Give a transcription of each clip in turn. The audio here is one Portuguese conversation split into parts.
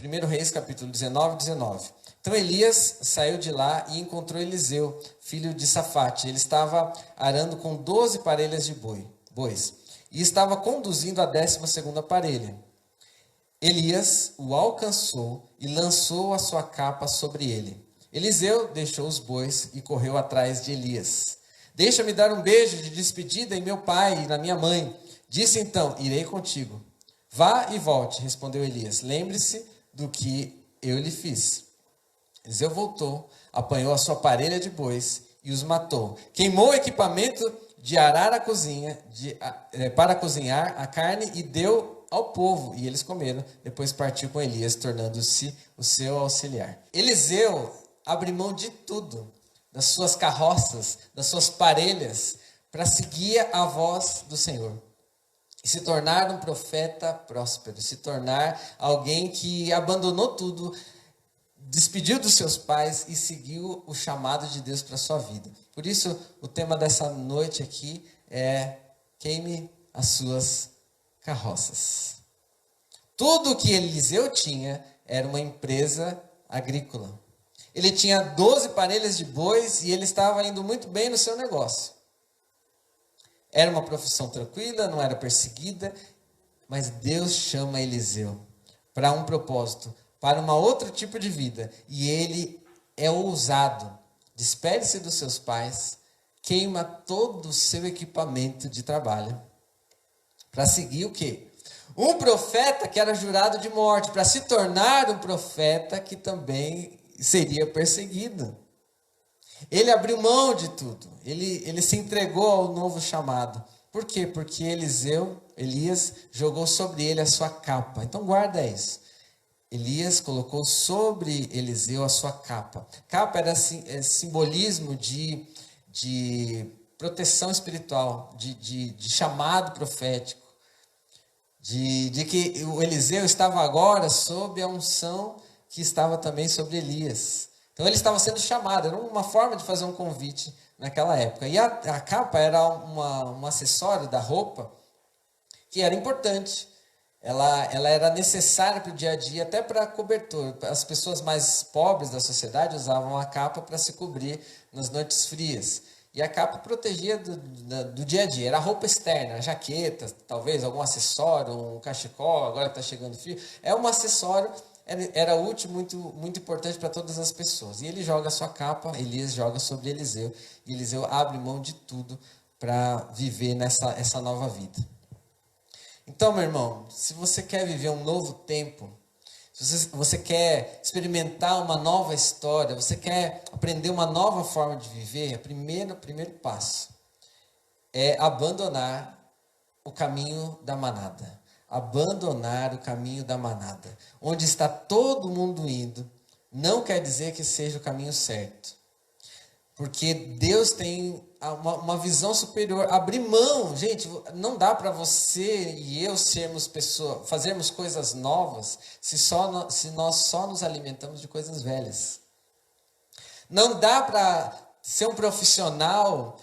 1 Reis, capítulo 19. Então Elias saiu de lá e encontrou Eliseu, filho de Safate. Ele estava arando com 12 parelhas de bois e estava conduzindo a 12ª parelha. Elias o alcançou e lançou a sua capa sobre ele. Eliseu deixou os bois e correu atrás de Elias. Deixa-me dar um beijo de despedida em meu pai e na minha mãe. Disse então, irei contigo. Vá e volte, respondeu Elias. Lembre-se do que eu lhe fiz. Eliseu voltou, apanhou a sua parelha de bois e os matou. Queimou o equipamento de arar a cozinha, para cozinhar a carne e deu ao povo. E eles comeram. Depois partiu com Elias, tornando-se o seu auxiliar. Eliseu abre mão de tudo, das suas carroças, das suas parelhas, para seguir a voz do Senhor. E se tornar um profeta próspero, se tornar alguém que abandonou tudo, despediu dos seus pais e seguiu o chamado de Deus para a sua vida. Por isso, o tema dessa noite aqui é queime as suas carroças. Tudo o que Eliseu tinha era uma empresa agrícola. Ele tinha 12 parelhas de bois e ele estava indo muito bem no seu negócio. Era uma profissão tranquila, não era perseguida, mas Deus chama Eliseu para um propósito, para um outro tipo de vida. E ele é ousado, despede-se dos seus pais, queima todo o seu equipamento de trabalho, para seguir o quê? Um profeta que era jurado de morte, para se tornar um profeta que também seria perseguido. Ele abriu mão de tudo. Ele se entregou ao novo chamado. Por quê? Porque Elias jogou sobre ele a sua capa. Então guarda isso. Elias colocou sobre Eliseu a sua capa. Capa era simbolismo de proteção espiritual, de chamado profético. De que o Eliseu estava agora sob a unção que estava também sobre Elias. Então ele estava sendo chamado, era uma forma de fazer um convite naquela época. E a capa era um acessório da roupa que era importante. Ela era necessária para o dia a dia, até para cobertor. As pessoas mais pobres da sociedade usavam a capa para se cobrir nas noites frias. E a capa protegia do dia a dia. Era a roupa externa, a jaqueta, talvez algum acessório, um cachecol, agora está chegando frio. É um acessório, era útil, muito, muito importante para todas as pessoas. E ele joga a sua capa, Elias joga sobre Eliseu. E Eliseu abre mão de tudo para viver essa nova vida. Então, meu irmão, se você quer viver um novo tempo, se você quer experimentar uma nova história, você quer aprender uma nova forma de viver, o primeiro passo é abandonar o caminho da manada. Abandonar o caminho da manada. Onde está todo mundo indo, não quer dizer que seja o caminho certo. Porque Deus tem uma visão superior. Abrir mão, gente, não dá para você e eu sermos pessoas, fazermos coisas novas se nós só nos alimentamos de coisas velhas. Não dá para ser um profissional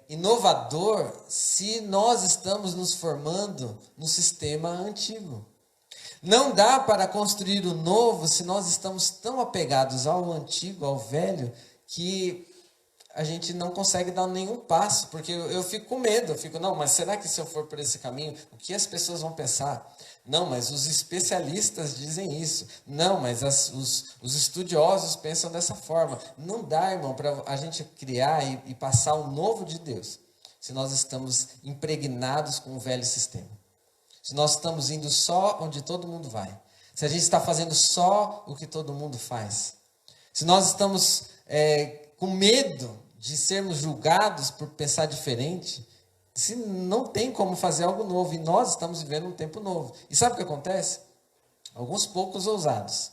inovador se nós estamos nos formando no sistema antigo. Não dá para construir o novo se nós estamos tão apegados ao antigo, ao velho, que a gente não consegue dar nenhum passo, porque eu fico com medo, não, mas será que se eu for por esse caminho, o que as pessoas vão pensar? Não, mas os especialistas dizem isso. Não, mas os estudiosos pensam dessa forma. Não dá, irmão, para a gente criar e passar o novo de Deus, se nós estamos impregnados com o velho sistema. Se nós estamos indo só onde todo mundo vai. Se a gente está fazendo só o que todo mundo faz. Se nós estamos com medo de sermos julgados por pensar diferente, se não tem como fazer algo novo, e nós estamos vivendo um tempo novo. E sabe o que acontece? Alguns poucos ousados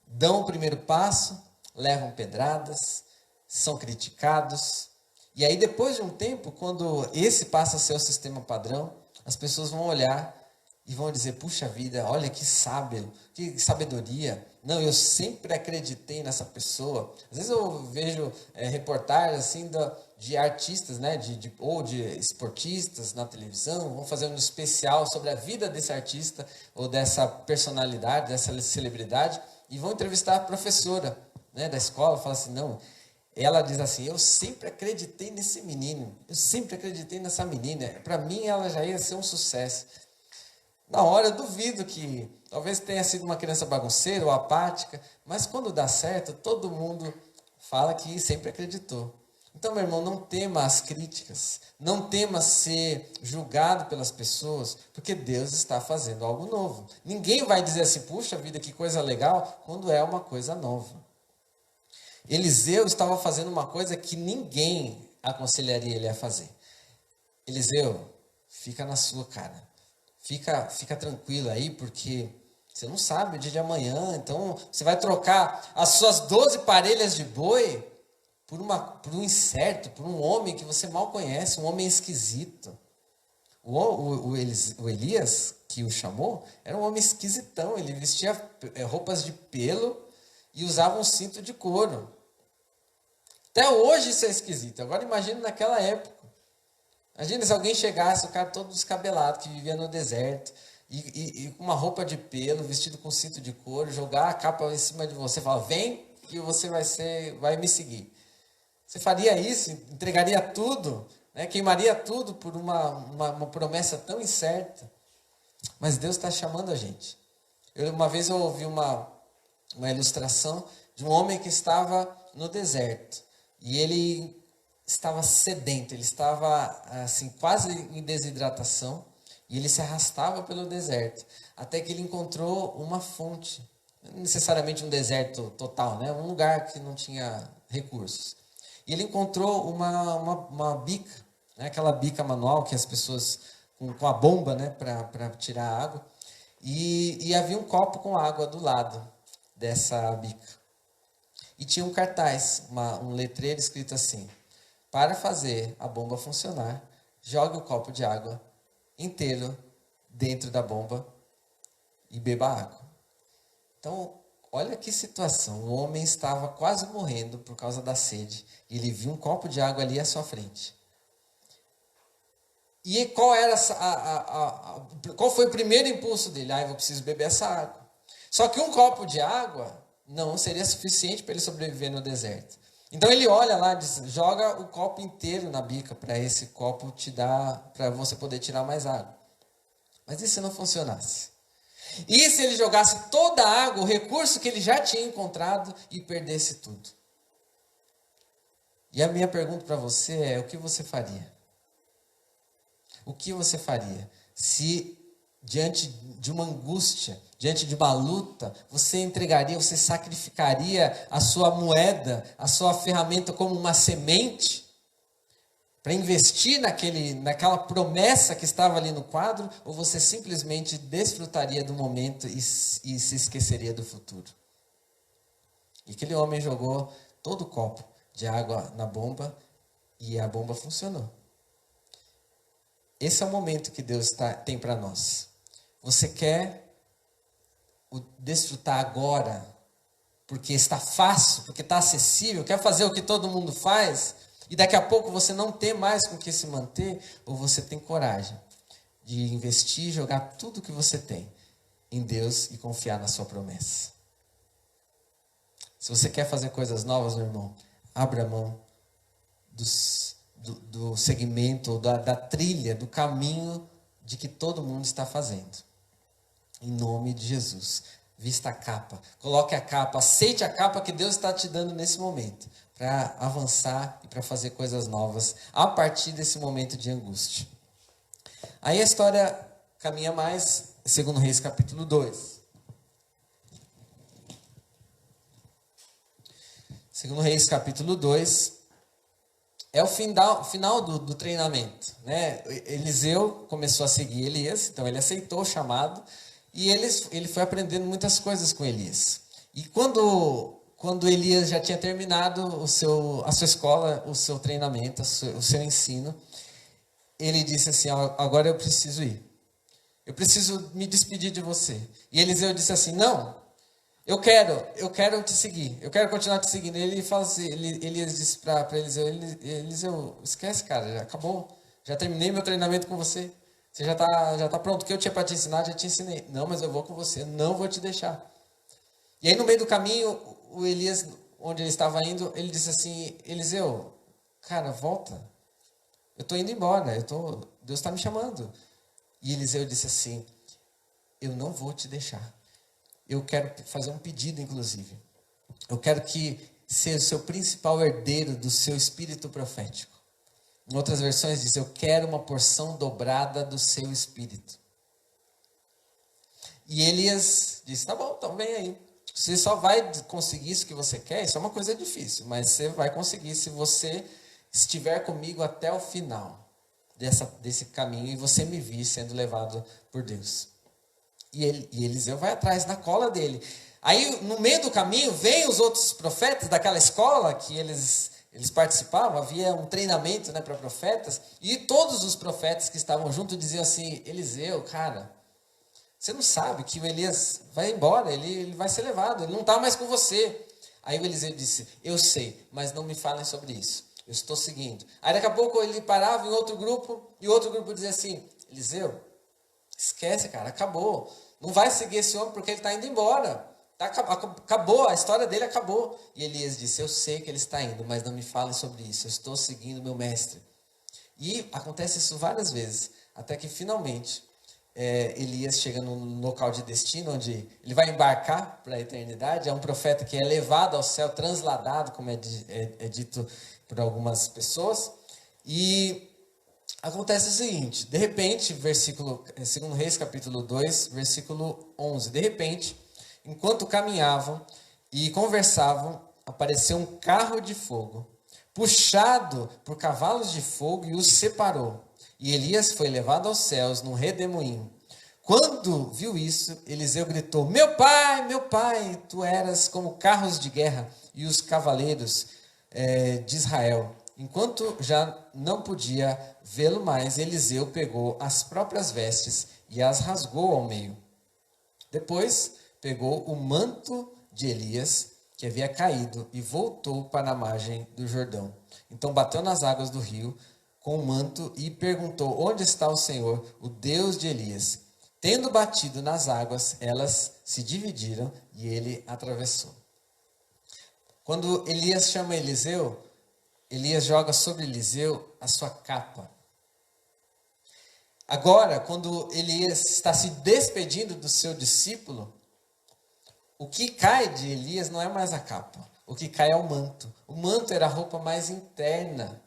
dão o primeiro passo, levam pedradas, são criticados, e aí depois de um tempo, quando esse passa a ser o sistema padrão, as pessoas vão olhar e vão dizer, puxa vida, olha que sábio, que sabedoria. Não, eu sempre acreditei nessa pessoa. Às vezes eu vejo reportagens assim de artistas, né, ou de esportistas na televisão, vão fazer um especial sobre a vida desse artista ou dessa personalidade, dessa celebridade, e vão entrevistar a professora, né, da escola, fala assim, não, ela diz assim, eu sempre acreditei nesse menino, eu sempre acreditei nessa menina, para mim ela já ia ser um sucesso. Na hora, eu duvido que talvez tenha sido uma criança bagunceira ou apática, mas quando dá certo, todo mundo fala que sempre acreditou. Então, meu irmão, não tema as críticas, não tema ser julgado pelas pessoas, porque Deus está fazendo algo novo. Ninguém vai dizer assim, puxa vida, que coisa legal, quando é uma coisa nova. Eliseu estava fazendo uma coisa que ninguém aconselharia ele a fazer. Eliseu, fica na sua, cara. Fica tranquilo aí, porque você não sabe o dia de amanhã. Então, você vai trocar as suas 12 parelhas de boi por um incerto, por um homem que você mal conhece, um homem esquisito. O Elias, que o chamou, era um homem esquisitão. Ele vestia roupas de pelo e usava um cinto de couro. Até hoje isso é esquisito. Agora imagine naquela época. Imagina se alguém chegasse, o cara todo descabelado, que vivia no deserto, e com uma roupa de pelo, vestido com cinto de couro, jogar a capa em cima de você, falar, vem que você vai me seguir. Você faria isso, entregaria tudo, né? Queimaria tudo por uma promessa tão incerta. Mas Deus está chamando a gente. Uma vez eu ouvi uma ilustração de um homem que estava no deserto, e ele estava sedento, ele estava assim, quase em desidratação, e ele se arrastava pelo deserto, até que ele encontrou uma fonte, não necessariamente um deserto total, né? Um lugar que não tinha recursos. E ele encontrou uma bica, né? Aquela bica manual que as pessoas, com a bomba, né? Para tirar a água, e havia um copo com água do lado dessa bica. E tinha um cartaz, um letreiro escrito assim, para fazer a bomba funcionar, jogue o copo de água inteiro dentro da bomba e beba água. Então, olha que situação. O homem estava quase morrendo por causa da sede. E ele viu um copo de água ali à sua frente. E qual foi o primeiro impulso dele? Eu preciso beber essa água. Só que um copo de água não seria suficiente para ele sobreviver no deserto. Então ele olha lá e diz, joga o copo inteiro na bica para esse copo te dar, para você poder tirar mais água. Mas e se não funcionasse? E se ele jogasse toda a água, o recurso que ele já tinha encontrado, e perdesse tudo? E a minha pergunta para você é, o que você faria? O que você faria se diante de uma angústia, diante de uma luta, você entregaria, você sacrificaria a sua moeda, a sua ferramenta como uma semente para investir naquela promessa que estava ali no quadro, ou você simplesmente desfrutaria do momento e se esqueceria do futuro? E aquele homem jogou todo o copo de água na bomba e a bomba funcionou. Esse é o momento que Deus tem para nós. Você quer desfrutar agora, porque está fácil, porque está acessível, quer fazer o que todo mundo faz, e daqui a pouco você não tem mais com que se manter, ou você tem coragem de investir, jogar tudo que você tem em Deus e confiar na sua promessa. Se você quer fazer coisas novas, meu irmão, abra mão do segmento, da trilha, do caminho de que todo mundo está fazendo. Em nome de Jesus. Vista a capa, coloque a capa, aceite a capa que Deus está te dando nesse momento, para avançar e para fazer coisas novas a partir desse momento de angústia. Aí a história caminha mais, 2 Reis capítulo 2. 2 Reis capítulo 2 é o final do treinamento, né? Eliseu começou a seguir Elias, então ele aceitou o chamado, e ele foi aprendendo muitas coisas com Elias. E quando Elias já tinha terminado a sua escola, o seu treinamento, o seu ensino, ele disse assim, agora eu preciso ir. eu preciso me despedir de você. E Eliseu disse assim, não, eu quero te seguir, eu quero continuar te seguindo. Ele fala assim, Elias disse para Eliseu, Eliseu, esquece, cara, já acabou, já terminei meu treinamento com você. Você já tá pronto, o que eu tinha para te ensinar, já te ensinei. Não, mas eu vou com você, não vou te deixar. E aí no meio do caminho, o Elias, onde ele estava indo, ele disse assim, Eliseu, cara, volta, eu estou indo embora, Deus está me chamando. E Eliseu disse assim, eu não vou te deixar. Eu quero fazer um pedido, inclusive. Eu quero que seja o seu principal herdeiro do seu espírito profético. Em outras versões diz, eu quero uma porção dobrada do seu espírito. E Elias disse, tá bom, então vem aí. Você só vai conseguir isso que você quer, isso é uma coisa difícil, mas você vai conseguir se você estiver comigo até o final desse caminho e você me vir sendo levado por Deus. E Eliseu vai atrás, na cola dele. Aí, no meio do caminho, vem os outros profetas daquela escola que eles participavam, havia um treinamento, né, para profetas, e todos os profetas que estavam junto diziam assim, Eliseu, cara, você não sabe que o Elias vai embora, ele vai ser levado, ele não está mais com você. Aí o Eliseu disse, eu sei, mas não me falem sobre isso, eu estou seguindo. Aí daqui a pouco ele parava em outro grupo, e outro grupo dizia assim, Eliseu, esquece, cara, acabou. Não vai seguir esse homem porque ele está indo embora. Acabou, a história dele acabou. E Elias disse, eu sei que ele está indo, mas não me falem sobre isso. Eu estou seguindo meu mestre. E acontece isso várias vezes. Até que finalmente Elias chega no local de destino, onde ele vai embarcar para a eternidade. É um profeta que é levado ao céu, transladado, como é dito por algumas pessoas. E acontece o seguinte, de repente, versículo, 2 Reis, capítulo 2, versículo 11. De repente, enquanto caminhavam e conversavam, apareceu um carro de fogo, puxado por cavalos de fogo, e os separou. E Elias foi levado aos céus num redemoinho. Quando viu isso, Eliseu gritou, meu pai, tu eras como carros de guerra e os cavaleiros de Israel. Enquanto já não podia vê-lo mais, Eliseu pegou as próprias vestes e as rasgou ao meio. Depois pegou o manto de Elias, que havia caído, e voltou para a margem do Jordão. Então bateu nas águas do rio com o manto e perguntou, onde está o Senhor, o Deus de Elias? Tendo batido nas águas, elas se dividiram e ele atravessou. Quando Elias chama Eliseu, Elias joga sobre Eliseu a sua capa. Agora, quando Elias está se despedindo do seu discípulo, o que cai de Elias não é mais a capa. O que cai é o manto. O manto era a roupa mais interna.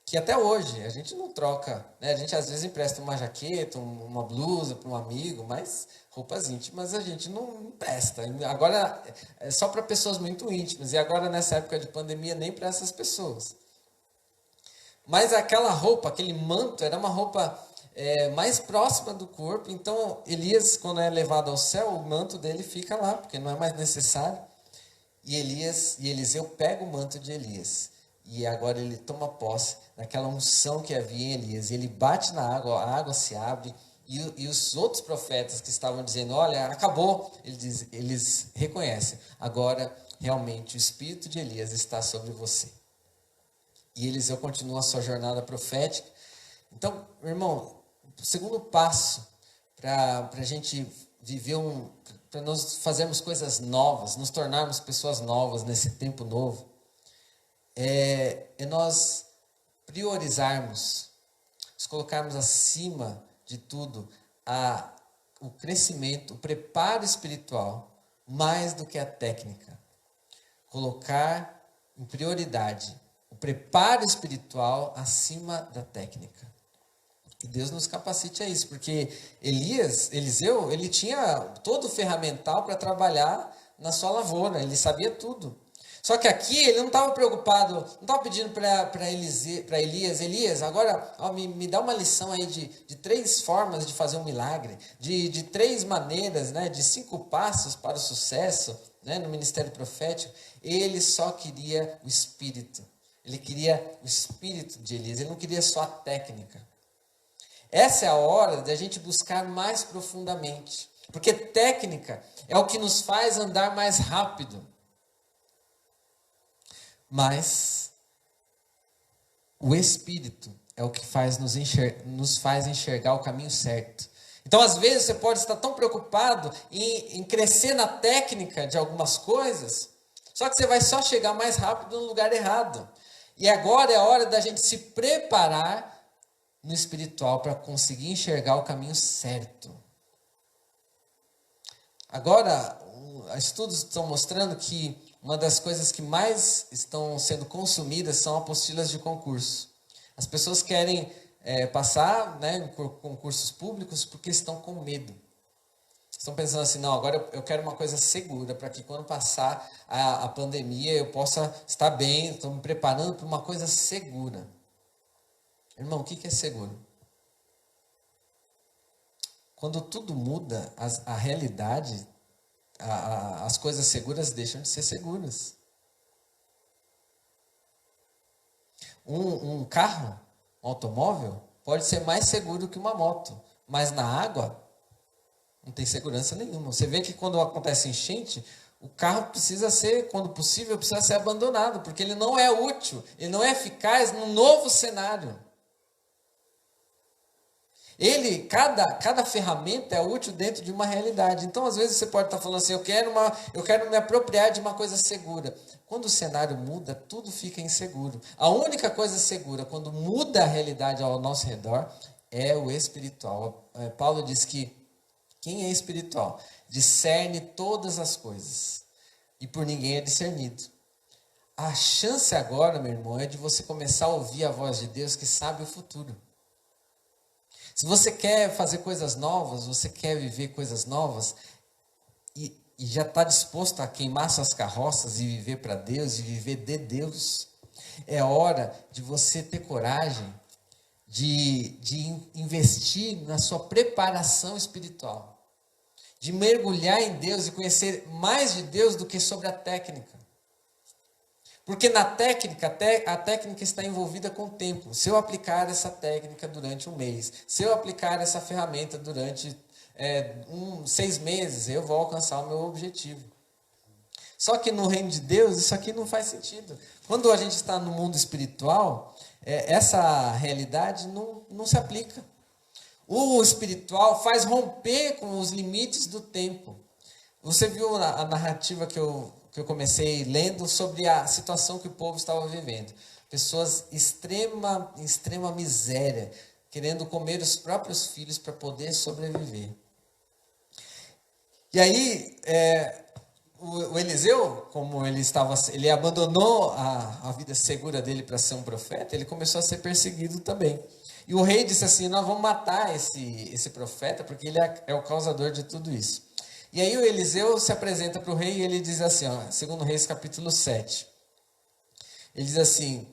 Que até hoje a gente não troca, né? A gente às vezes empresta uma jaqueta, uma blusa para um amigo, mas roupas íntimas a gente não empresta. Agora é só para pessoas muito íntimas. E agora nessa época de pandemia nem para essas pessoas. Mas aquela roupa, aquele manto, era uma roupa mais próxima do corpo. Então Elias, quando é levado ao céu, o manto dele fica lá, porque não é mais necessário. E Eliseu pega o manto de Elias. E agora ele toma posse daquela unção que havia em Elias. E ele bate na água, a água se abre. E os outros profetas que estavam dizendo, olha, acabou, eles reconhecem. Agora, realmente, o espírito de Elias está sobre você. E Eliseu continua a sua jornada profética. Então, meu irmão, o segundo passo para a gente viver para nós fazermos coisas novas, nos tornarmos pessoas novas nesse tempo novo, é nós priorizarmos, nos colocarmos acima de tudo o crescimento, o preparo espiritual, mais do que a técnica. Colocar em prioridade o preparo espiritual acima da técnica. Que Deus nos capacite a isso, porque Eliseu, ele tinha todo o ferramental para trabalhar na sua lavoura, ele sabia tudo. Só que aqui ele não estava preocupado, não estava pedindo para Elias, agora me dá uma lição aí de 3 formas de fazer um milagre, de 3 maneiras, né, de 5 passos para o sucesso, né, no ministério profético. Ele só queria o Espírito. Ele queria o Espírito de Elias, ele não queria só a técnica. Essa é a hora de a gente buscar mais profundamente. Porque técnica é o que nos faz andar mais rápido. Mas o Espírito é o que nos faz enxergar o caminho certo. Então, às vezes, você pode estar tão preocupado em crescer na técnica de algumas coisas, só que você vai só chegar mais rápido no lugar errado. E agora é a hora da gente se preparar no espiritual para conseguir enxergar o caminho certo. Agora, estudos estão mostrando que uma das coisas que mais estão sendo consumidas são apostilas de concurso. As pessoas querem passar, né, em concursos públicos porque estão com medo. Estão pensando assim, não, agora eu quero uma coisa segura para que quando passar a pandemia eu possa estar bem, estou me preparando para uma coisa segura. Irmão, o que é seguro? Quando tudo muda, a realidade, as coisas seguras deixam de ser seguras. Um carro, um automóvel, pode ser mais seguro que uma moto, mas na água não tem segurança nenhuma. Você vê que quando acontece enchente, o carro precisa ser, quando possível, precisa ser abandonado, porque ele não é útil, ele não é eficaz num novo cenário. Cada ferramenta é útil dentro de uma realidade. Então, às vezes, você pode estar falando assim, eu quero me apropriar de uma coisa segura. Quando o cenário muda, tudo fica inseguro. A única coisa segura, quando muda a realidade ao nosso redor, é o espiritual. Paulo diz que quem é espiritual discerne todas as coisas, e por ninguém é discernido. A chance agora, meu irmão, é de você começar a ouvir a voz de Deus que sabe o futuro. Se você quer fazer coisas novas, você quer viver coisas novas e já está disposto a queimar suas carroças e viver para Deus e viver de Deus, é hora de você ter coragem de investir na sua preparação espiritual, de mergulhar em Deus e conhecer mais de Deus do que sobre a técnica. Porque na técnica, a técnica está envolvida com o tempo. Se eu aplicar essa técnica durante um mês, se eu aplicar essa ferramenta durante 6 meses, eu vou alcançar o meu objetivo. Só que no reino de Deus, isso aqui não faz sentido. Quando a gente está no mundo espiritual, essa realidade não se aplica. O espiritual faz romper com os limites do tempo. Você viu a narrativa que eu comecei lendo sobre a situação que o povo estava vivendo. Pessoas em extrema miséria, querendo comer os próprios filhos para poder sobreviver. E aí, o Eliseu, como ele abandonou a vida segura dele para ser um profeta, ele começou a ser perseguido também. E o rei disse assim, nós vamos matar esse profeta, porque ele é o causador de tudo isso. E aí o Eliseu se apresenta para o rei e ele diz assim, ó, 2 Reis capítulo 7. Ele diz assim,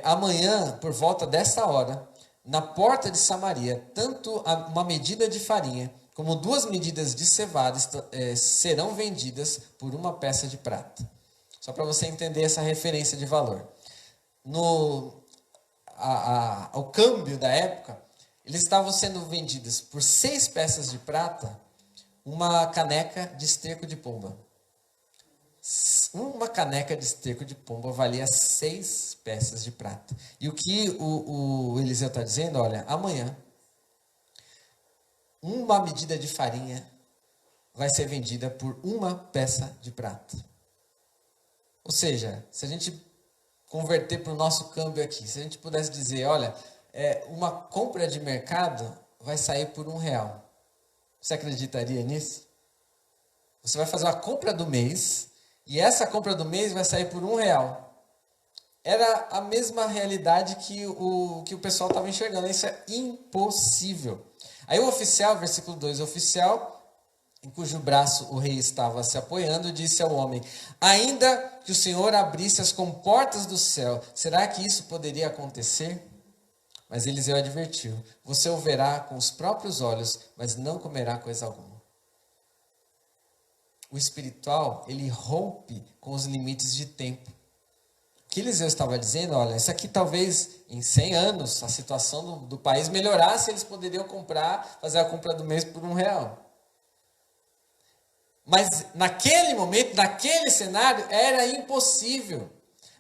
amanhã, por volta desta hora, na porta de Samaria, tanto uma medida de farinha, como 2 medidas de cevada serão vendidas por uma peça de prata. Só para você entender essa referência de valor. O câmbio da época, eles estavam sendo vendidos por 6 peças de prata, uma caneca de esterco de pomba. Uma caneca de esterco de pomba valia 6 peças de prata. E o que o Eliseu está dizendo, olha, amanhã, uma medida de farinha vai ser vendida por uma peça de prata. Ou seja, se a gente converter para o nosso câmbio aqui, se a gente pudesse dizer, olha, uma compra de mercado vai sair por R$1. Você acreditaria nisso? Você vai fazer uma compra do mês e essa compra do mês vai sair por R$1. Era a mesma realidade que o pessoal estava enxergando. Isso é impossível. Aí o oficial, versículo 2, o oficial, em cujo braço o rei estava se apoiando, disse ao homem, ainda que o Senhor abrisse as comportas do céu, será que isso poderia acontecer? Mas Eliseu advertiu, você o verá com os próprios olhos, mas não comerá coisa alguma. O espiritual, ele rompe com os limites de tempo. que Eliseu estava dizendo, olha, isso aqui talvez em 100 anos a situação do país melhorasse, eles poderiam comprar, fazer a compra do mês por R$ 1. Mas naquele momento, naquele cenário, era impossível.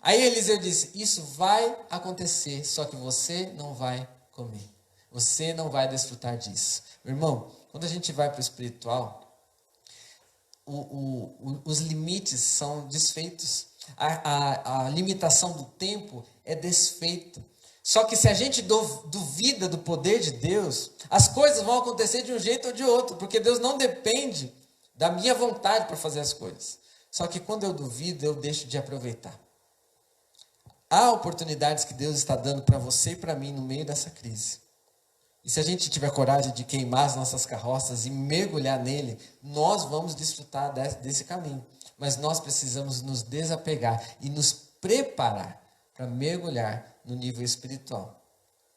Aí Eliseu disse, isso vai acontecer, só que você não vai comer. Você não vai desfrutar disso. Meu irmão, quando a gente vai para o espiritual, os limites são desfeitos. A limitação do tempo é desfeita. Só que se a gente duvida do poder de Deus, as coisas vão acontecer de um jeito ou de outro, porque Deus não depende da minha vontade para fazer as coisas. Só que quando eu duvido, eu deixo de aproveitar. Há oportunidades que Deus está dando para você e para mim no meio dessa crise. E se a gente tiver coragem de queimar as nossas carroças e mergulhar nele, nós vamos desfrutar desse caminho. Mas nós precisamos nos desapegar e nos preparar para mergulhar no nível espiritual.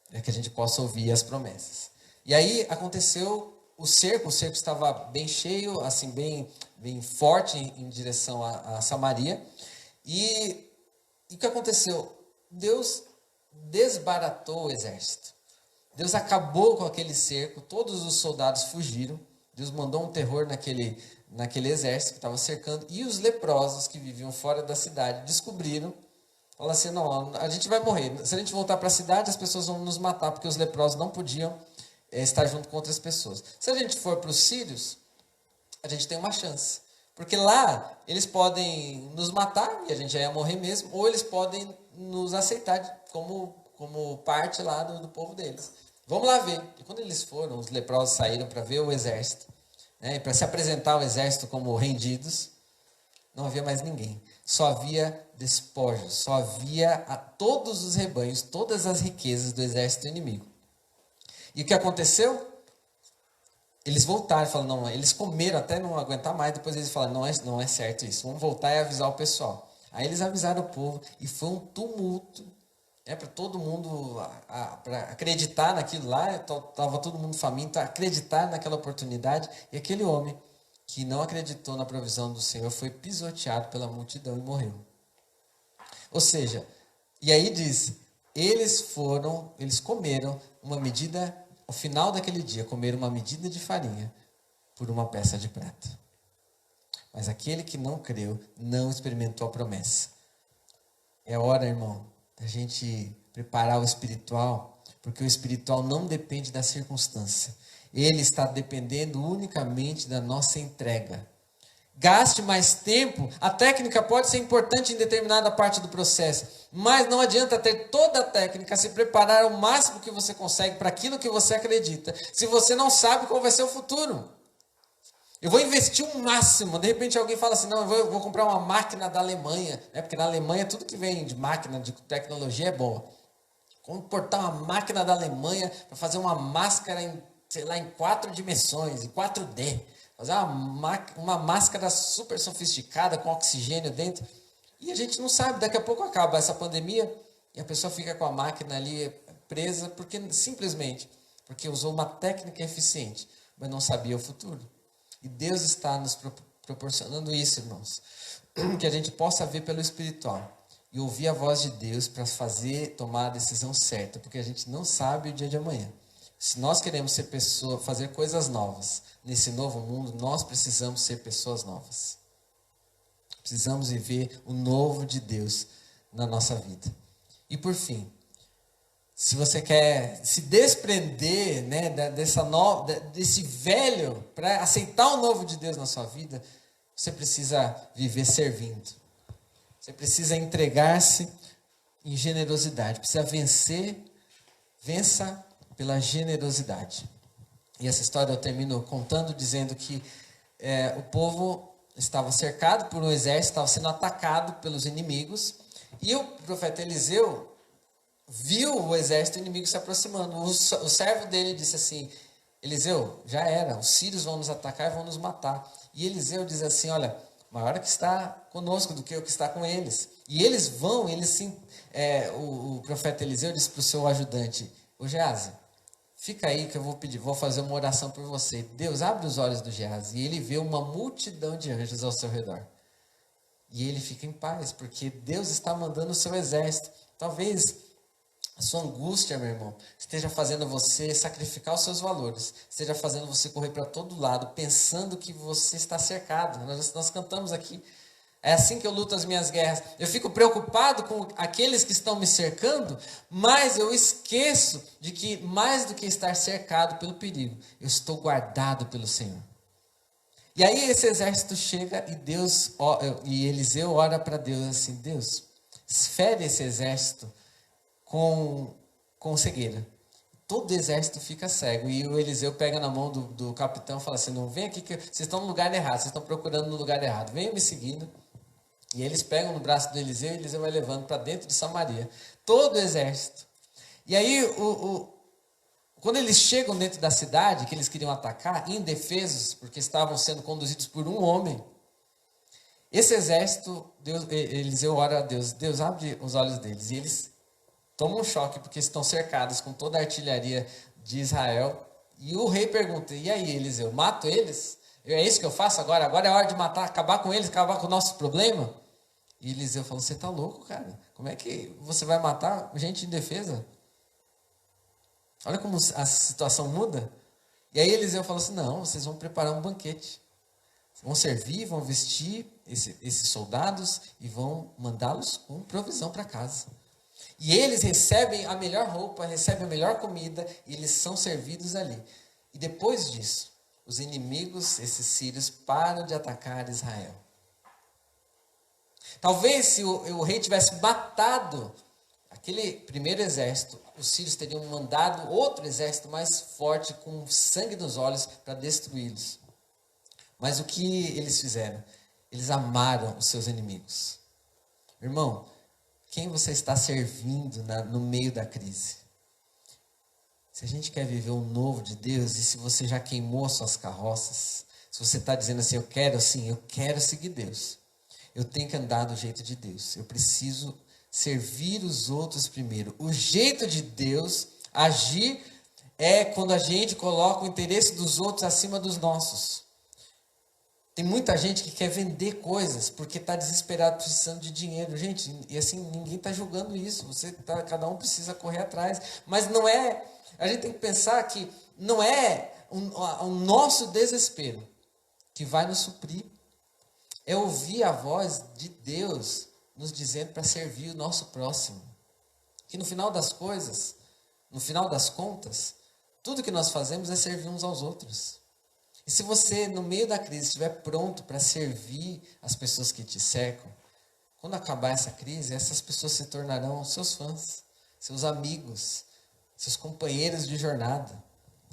Para que a gente possa ouvir as promessas. E aí aconteceu o cerco estava bem cheio, assim, bem forte em direção a Samaria. E o que aconteceu? Deus desbaratou o exército. Deus acabou com aquele cerco, todos os soldados fugiram. Deus mandou um terror naquele exército que estava cercando. E os leprosos que viviam fora da cidade descobriram, falaram assim, não, a gente vai morrer. Se a gente voltar para a cidade, as pessoas vão nos matar, porque os leprosos não podiam estar junto com outras pessoas. Se a gente for para os sírios, a gente tem uma chance. Porque lá, eles podem nos matar, e a gente já ia morrer mesmo, ou eles podem nos aceitar como parte lá do povo deles. Vamos lá ver. E quando eles foram, os leprosos saíram para ver o exército, né, para se apresentar ao exército como rendidos, não havia mais ninguém. Só havia despojos, só havia todos os rebanhos, todas as riquezas do exército inimigo. E o que aconteceu? Eles voltaram, falaram, não, eles comeram até não aguentar mais, depois eles falaram, não é certo isso, vamos voltar e avisar o pessoal. Aí eles avisaram o povo e foi um tumulto, para todo mundo para acreditar naquilo lá, estava todo mundo faminto, acreditar naquela oportunidade, e aquele homem que não acreditou na provisão do Senhor foi pisoteado pela multidão e morreu. Ou seja, e aí diz, eles comeram uma medida, ao final daquele dia, comeram uma medida de farinha por uma peça de prata. Mas aquele que não creu, não experimentou a promessa. É hora, irmão, da gente preparar o espiritual, porque o espiritual não depende da circunstância. Ele está dependendo unicamente da nossa entrega. Gaste mais tempo, a técnica pode ser importante em determinada parte do processo, mas não adianta ter toda a técnica, se preparar ao máximo que você consegue para aquilo que você acredita, se você não sabe qual vai ser o futuro. Eu vou investir o máximo, de repente alguém fala assim, não, eu vou comprar uma máquina da Alemanha, porque na Alemanha tudo que vem de máquina, de tecnologia é boa. Como importar uma máquina da Alemanha para fazer uma máscara em 4 dimensões, em 4D. Fazer uma máscara super sofisticada, com oxigênio dentro. E a gente não sabe, daqui a pouco acaba essa pandemia e a pessoa fica com a máquina ali presa, simplesmente porque usou uma técnica eficiente, mas não sabia o futuro. E Deus está nos proporcionando isso, irmãos. Que a gente possa ver pelo espiritual e ouvir a voz de Deus para tomar a decisão certa, porque a gente não sabe o dia de amanhã. Se nós queremos fazer coisas novas nesse novo mundo, nós precisamos ser pessoas novas. Precisamos viver o novo de Deus na nossa vida. E por fim, se você quer se desprender, né, desse velho, para aceitar o novo de Deus na sua vida, você precisa viver servindo. Você precisa entregar-se em generosidade. Precisa vença pela generosidade. E essa história eu termino contando, dizendo que o povo estava cercado por um exército, estava sendo atacado pelos inimigos, e o profeta Eliseu viu o exército inimigo se aproximando. O servo dele disse assim, Eliseu, já era, os sírios vão nos atacar e vão nos matar. E Eliseu diz assim, olha, maior é que está conosco do que o que está com eles. E eles vão, o profeta Eliseu disse para o seu ajudante, o Geazi, fica aí que eu vou fazer uma oração por você. Deus abre os olhos do Geazi e ele vê uma multidão de anjos ao seu redor. E ele fica em paz, porque Deus está mandando o seu exército. Talvez a sua angústia, meu irmão, esteja fazendo você sacrificar os seus valores, esteja fazendo você correr para todo lado, pensando que você está cercado. Nós cantamos aqui. É assim que eu luto as minhas guerras. Eu fico preocupado com aqueles que estão me cercando, mas eu esqueço de que, mais do que estar cercado pelo perigo, eu estou guardado pelo Senhor. E aí esse exército chega e Eliseu ora para Deus assim: Deus, fere esse exército com cegueira. Todo o exército fica cego. E o Eliseu pega na mão do capitão e fala assim: não, vem aqui que vocês estão no lugar errado, vocês estão procurando no lugar errado, venham me seguindo. E eles pegam no braço do Eliseu e Eliseu vai levando para dentro de Samaria todo o exército. E aí, quando eles chegam dentro da cidade, que eles queriam atacar, indefesos, porque estavam sendo conduzidos por um homem, esse exército, Eliseu ora a Deus: Deus, abre os olhos deles. E eles tomam um choque, porque estão cercados com toda a artilharia de Israel. E o rei pergunta: e aí, Eliseu, mato eles? É isso que eu faço agora? Agora é hora de matar, acabar com eles, acabar com o nosso problema? E Eliseu falou: você está louco, cara? Como é que você vai matar gente indefesa? Olha como a situação muda. E aí Eliseu falou assim: não, vocês vão preparar um banquete. Vão servir, vão vestir esses soldados e vão mandá-los com provisão para casa. E eles recebem a melhor roupa, recebem a melhor comida e eles são servidos ali. E depois disso, os inimigos, esses sírios, param de atacar Israel. Talvez se o rei tivesse matado aquele primeiro exército, os sírios teriam mandado outro exército mais forte, com sangue nos olhos, para destruí-los. Mas o que eles fizeram? Eles amaram os seus inimigos. Irmão, quem você está servindo no meio da crise? Se a gente quer viver o novo de Deus, e se você já queimou suas carroças, se você está dizendo assim: eu quero seguir Deus, eu tenho que andar do jeito de Deus, eu preciso servir os outros primeiro. O jeito de Deus agir é quando a gente coloca o interesse dos outros acima dos nossos. Tem muita gente que quer vender coisas porque está desesperado, precisando de dinheiro. Gente, e assim, ninguém está julgando isso. Cada um precisa correr atrás. Mas não é... A gente tem que pensar que não é o nosso desespero que vai nos suprir. É ouvir a voz de Deus nos dizendo para servir o nosso próximo. Que no final das coisas, no final das contas, tudo que nós fazemos é servir uns aos outros. E se você, no meio da crise, estiver pronto para servir as pessoas que te cercam, quando acabar essa crise, essas pessoas se tornarão seus fãs, seus amigos, seus companheiros de jornada.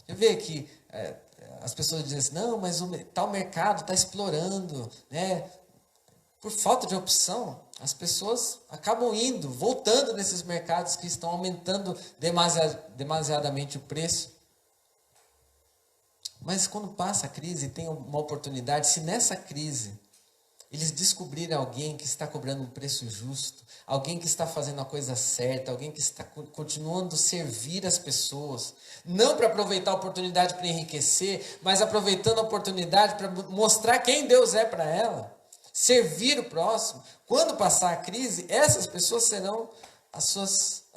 Eu vejo que as pessoas dizem assim: não, mas tal mercado está explorando, né? Por falta de opção, as pessoas acabam voltando nesses mercados que estão aumentando demasiadamente o preço. Mas quando passa a crise e tem uma oportunidade, se nessa crise eles descobrirem alguém que está cobrando um preço justo, alguém que está fazendo a coisa certa, alguém que está continuando a servir as pessoas, não para aproveitar a oportunidade para enriquecer, mas aproveitando a oportunidade para mostrar quem Deus é para ela, servir o próximo. Quando passar a crise, essas pessoas serão as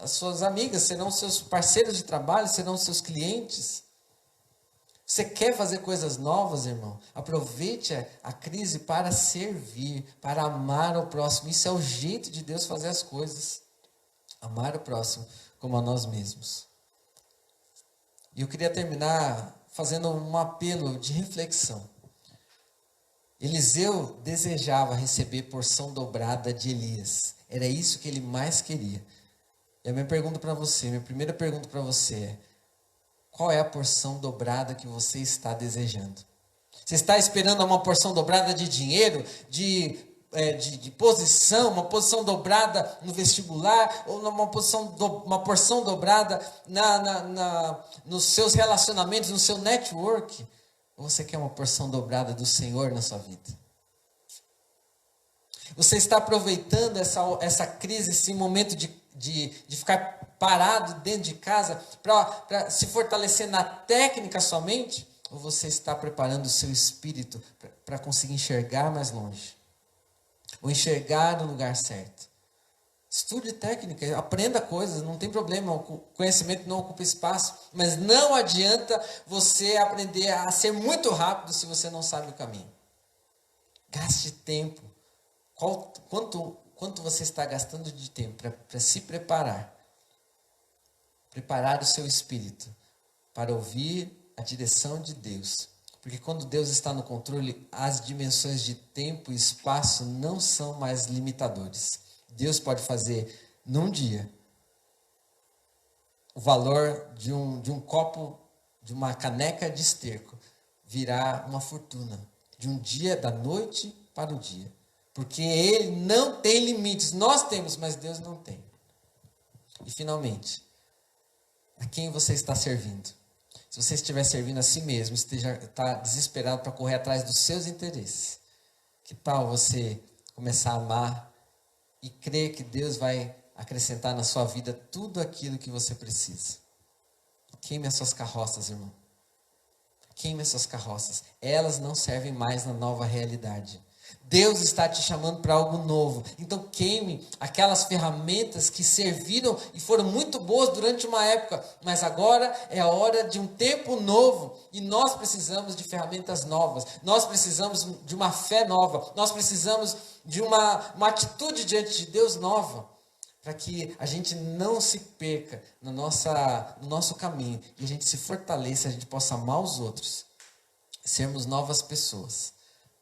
suas amigas, serão seus parceiros de trabalho, serão seus clientes. Você quer fazer coisas novas, irmão? Aproveite a crise para servir, para amar o próximo. Isso é o jeito de Deus fazer as coisas. Amar o próximo como a nós mesmos. E eu queria terminar fazendo um apelo de reflexão. Eliseu desejava receber porção dobrada de Elias. Era isso que ele mais queria. E a minha primeira pergunta para você é: qual é a porção dobrada que você está desejando? Você está esperando uma porção dobrada de dinheiro, de posição, uma posição dobrada no vestibular, ou uma porção dobrada nos seus relacionamentos, no seu network? Ou você quer uma porção dobrada do Senhor na sua vida? Você está aproveitando essa crise, esse momento de ficar parado dentro de casa para se fortalecer na técnica somente? Ou você está preparando o seu espírito para conseguir enxergar mais longe? ou enxergar no lugar certo. Estude técnica, aprenda coisas, não tem problema, o conhecimento não ocupa espaço, mas não adianta você aprender a ser muito rápido se você não sabe o caminho. Gaste tempo. Quanto você está gastando de tempo para se preparar? Preparar o seu espírito para ouvir a direção de Deus. Porque quando Deus está no controle, as dimensões de tempo e espaço não são mais limitadores. Deus pode fazer num dia o valor de um copo, de uma caneca de esterco, virar uma fortuna. De um dia, da noite para o dia. Porque Ele não tem limites. Nós temos, mas Deus não tem. E finalmente, a quem você está servindo? Se você estiver servindo a si mesmo, está desesperado para correr atrás dos seus interesses, que tal você começar a amar e crer que Deus vai acrescentar na sua vida tudo aquilo que você precisa? Queime as suas carroças, irmão. Queime as suas carroças. Elas não servem mais na nova realidade. Deus está te chamando para algo novo. Então queime aquelas ferramentas que serviram e foram muito boas durante uma época. Mas agora é a hora de um tempo novo. E nós precisamos de ferramentas novas. Nós precisamos de uma fé nova. Nós precisamos de uma atitude diante de Deus nova. Para que a gente não se perca no nosso caminho. E a gente se fortaleça, a gente possa amar os outros. Sermos novas pessoas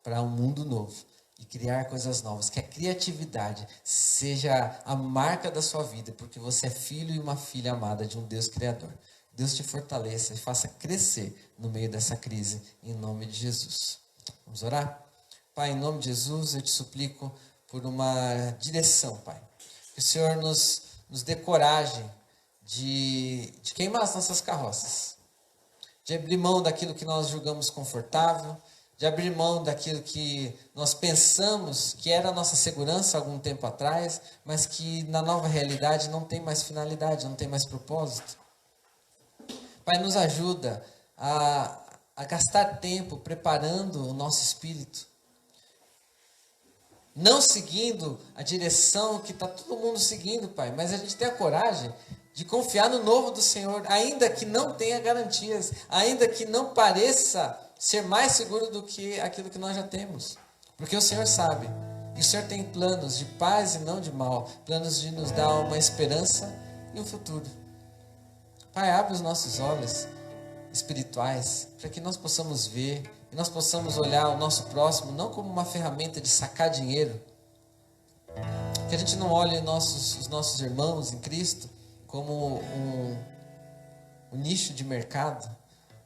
para um mundo novo. E criar coisas novas, que a criatividade seja a marca da sua vida, porque você é filho e uma filha amada de um Deus Criador. Deus te fortaleça e faça crescer no meio dessa crise, em nome de Jesus. Vamos orar? Pai, em nome de Jesus, eu te suplico por uma direção, Pai. Que o Senhor nos dê coragem de queimar as nossas carroças, de abrir mão daquilo que nós julgamos confortável, de abrir mão daquilo que nós pensamos que era a nossa segurança algum tempo atrás, mas que na nova realidade não tem mais finalidade, não tem mais propósito. Pai, nos ajuda a gastar tempo preparando o nosso espírito, não seguindo a direção que está todo mundo seguindo, Pai, mas a gente tem a coragem de confiar no novo do Senhor, ainda que não tenha garantias, ainda que não pareça ser mais seguro do que aquilo que nós já temos. Porque o Senhor sabe. E o Senhor tem planos de paz e não de mal. Planos de nos dar uma esperança e um futuro. Pai, abre os nossos olhos espirituais para que nós possamos ver e nós possamos olhar o nosso próximo não como uma ferramenta de sacar dinheiro. Que a gente não olhe os nossos irmãos em Cristo como um nicho de mercado,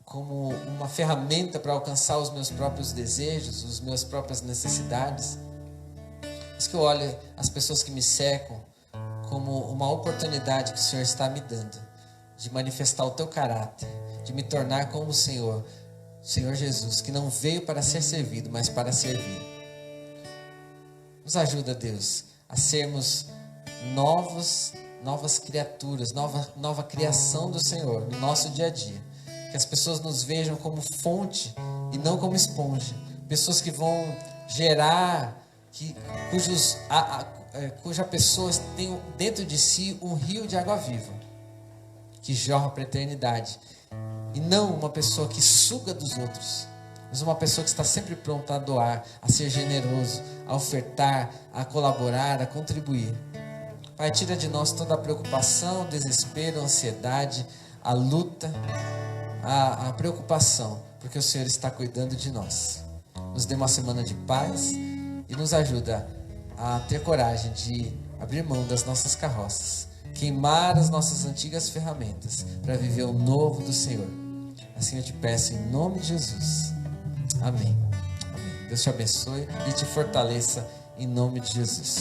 como uma ferramenta para alcançar os meus próprios desejos, as minhas próprias necessidades. Mas que eu olhe as pessoas que me cercam como uma oportunidade que o Senhor está me dando de manifestar o teu caráter, de me tornar como o Senhor Jesus, que não veio para ser servido, mas para servir. Nos ajuda, Deus, a sermos novas criaturas, nova criação do Senhor no nosso dia a dia. Que as pessoas nos vejam como fonte e não como esponja. Pessoas que vão gerar, cuja pessoas têm dentro de si um rio de água viva, que jorra para a eternidade. E não uma pessoa que suga dos outros, mas uma pessoa que está sempre pronta a doar, a ser generoso, a ofertar, a colaborar, a contribuir. Pai, tira de nós toda a preocupação, desespero, ansiedade, a luta, a preocupação, porque o Senhor está cuidando de nós. Nos dê uma semana de paz e nos ajuda a ter coragem de abrir mão das nossas carroças, queimar as nossas antigas ferramentas para viver o novo do Senhor. Assim eu te peço em nome de Jesus. Amém. Amém. Deus te abençoe e te fortaleça em nome de Jesus.